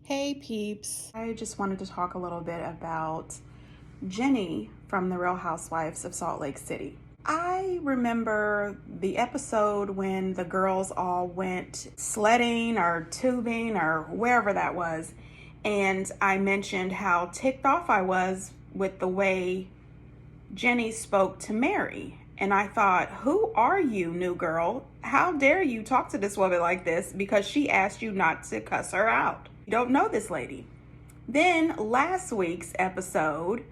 Hey peeps, I just wanted to talk a little bit about Jennie from The Real Housewives of Salt Lake City. I remember the episode when the girls all went sledding or tubing or wherever that was, and I mentioned how ticked off I was with the way Jennie spoke to Mary. And I thought, who are you, new girl? How dare you talk to this woman like this because she asked you not to cuss her out? You don't know this lady. Then last week's episode,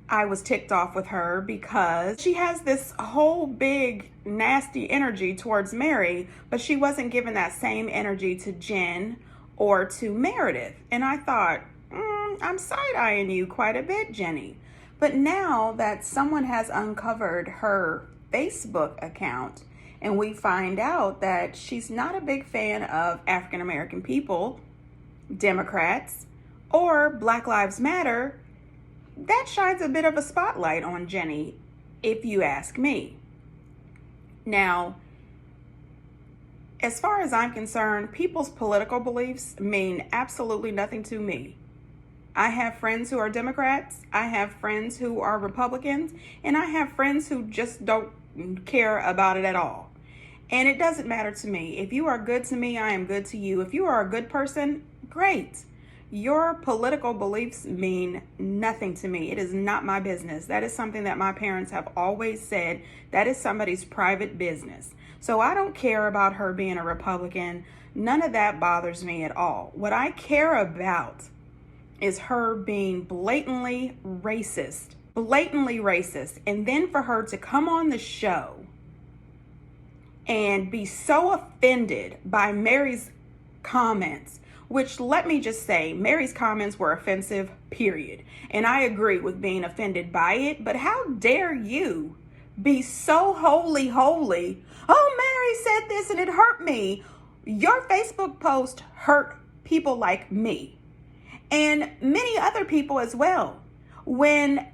I was ticked off with her because she has this whole big nasty energy towards Mary, but she wasn't giving that same energy to Jen or to Meredith. And I thought, I'm side-eyeing you quite a bit, Jennie. But now that someone has uncovered her Facebook account and we find out that she's not a big fan of African American people, Democrats, or Black Lives Matter, that shines a bit of a spotlight on Jennie, if you ask me. Now, as far as I'm concerned, people's political beliefs mean absolutely nothing to me. I have friends who are Democrats, I have friends who are Republicans, and I have friends who just don't care about it at all. And it doesn't matter to me. If you are good to me, I am good to you. If you are a good person, great. Your political beliefs mean nothing to me. It is not my business. That is something that my parents have always said. That is somebody's private business. So I don't care about her being a Republican. None of that bothers me at all. What I care about is her being blatantly racist. And then for her to come on the show and be so offended by Mary's comments, which, let me just say, Mary's comments were offensive, period. And I agree with being offended by it, but how dare you be so holy? Oh, Mary said this and it hurt me. Your Facebook post hurt people like me and many other people as well. When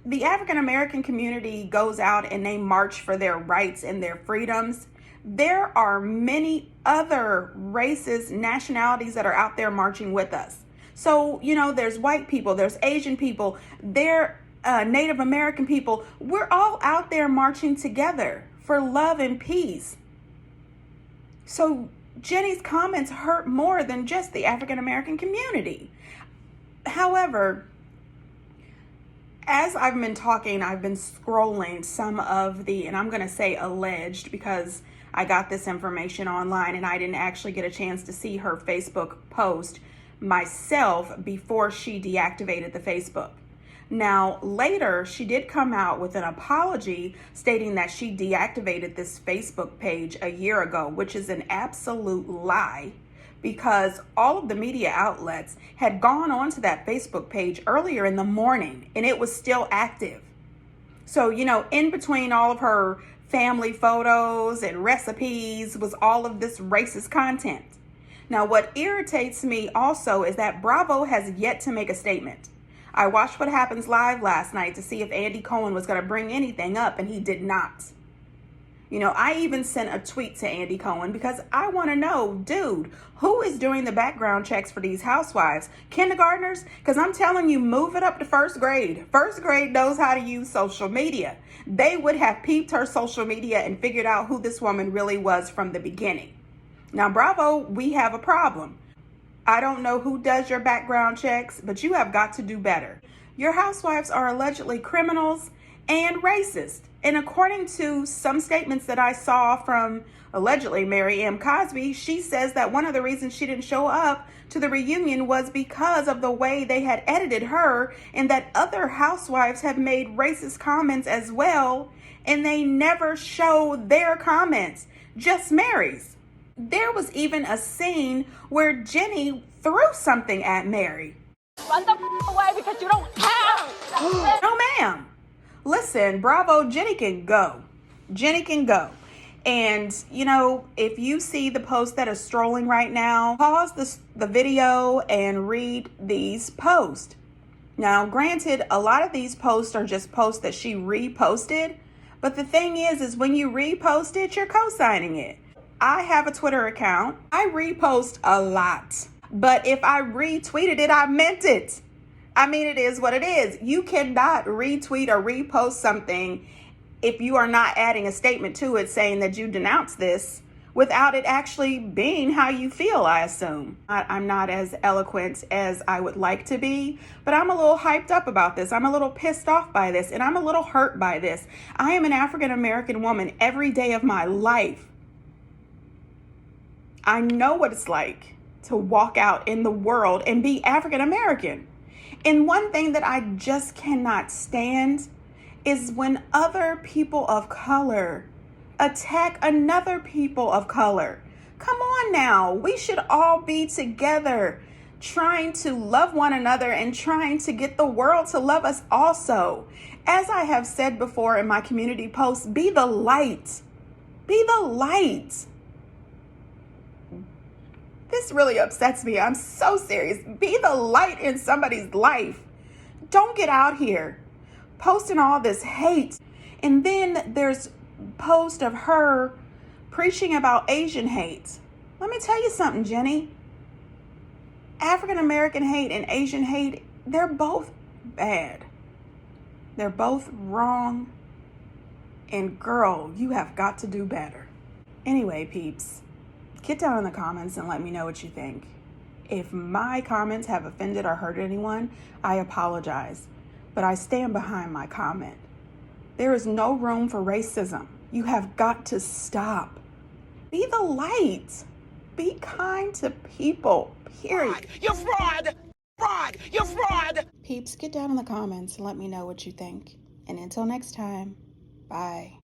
the African American community goes out and they march for their rights and their freedoms, there are many other races, nationalities that are out there marching with us. So, there's white people, there's Asian people, there Native American people. We're all out there marching together for love and peace. So Jennie's comments hurt more than just the African American community. However, as I've been talking, I've been scrolling some of the, and I'm going to say alleged because I got this information online and I didn't actually get a chance to see her Facebook post myself before she deactivated the Facebook. Now, later, she did come out with an apology stating that she deactivated this Facebook page a year ago, which is an absolute lie, because all of the media outlets had gone onto that Facebook page earlier in the morning and it was still active. So, in between all of her family photos and recipes was all of this racist content. Now, what irritates me also is that Bravo has yet to make a statement. I watched What Happens Live last night to see if Andy Cohen was going to bring anything up, and he did not. I even sent a tweet to Andy Cohen because I want to know, dude, who is doing the background checks for these housewives? Kindergartners? Because I'm telling you, move it up to first grade. First grade knows how to use social media. They would have peeped her social media and figured out who this woman really was from the beginning. Now, Bravo, we have a problem. I don't know who does your background checks, but you have got to do better. Your housewives are allegedly criminals and racist. And according to some statements that I saw from allegedly Mary M. Cosby, she says that one of the reasons she didn't show up to the reunion was because of the way they had edited her, and that other housewives have made racist comments as well, and they never showed their comments, just Mary's. There was even a scene where Jennie threw something at Mary. Run the away because you don't have. No, ma'am. Listen, Bravo, Jennie can go. Jennie can go. And, if you see the post that is strolling right now, pause the video and read these posts. Now, granted, a lot of these posts are just posts that she reposted. But the thing is when you repost it, you're co-signing it. I have a Twitter account. I repost a lot. But if I retweeted it, I meant it. I mean, it is what it is. You cannot retweet or repost something if you are not adding a statement to it saying that you denounce this without it actually being how you feel, I assume. I'm not as eloquent as I would like to be, but I'm a little hyped up about this. I'm a little pissed off by this, and I'm a little hurt by this. I am an African American woman every day of my life. I know what it's like to walk out in the world and be African American. And one thing that I just cannot stand is when other people of color attack another people of color. Come on now, we should all be together trying to love one another and trying to get the world to love us also. As I have said before in my community posts, be the light. Be the light. This really upsets me. I'm so serious. Be the light in somebody's life. Don't get out here posting all this hate. And then there's post of her preaching about Asian hate. Let me tell you something, Jennie. African American hate and Asian hate, they're both bad. They're both wrong. And girl, you have got to do better. Anyway, peeps, get down in the comments and let me know what you think. If my comments have offended or hurt anyone, I apologize. But I stand behind my comment. There is no room for racism. You have got to stop. Be the light. Be kind to people, period. You're fraud! Fraud! You're fraud! Peeps, get down in the comments and let me know what you think. And until next time, bye.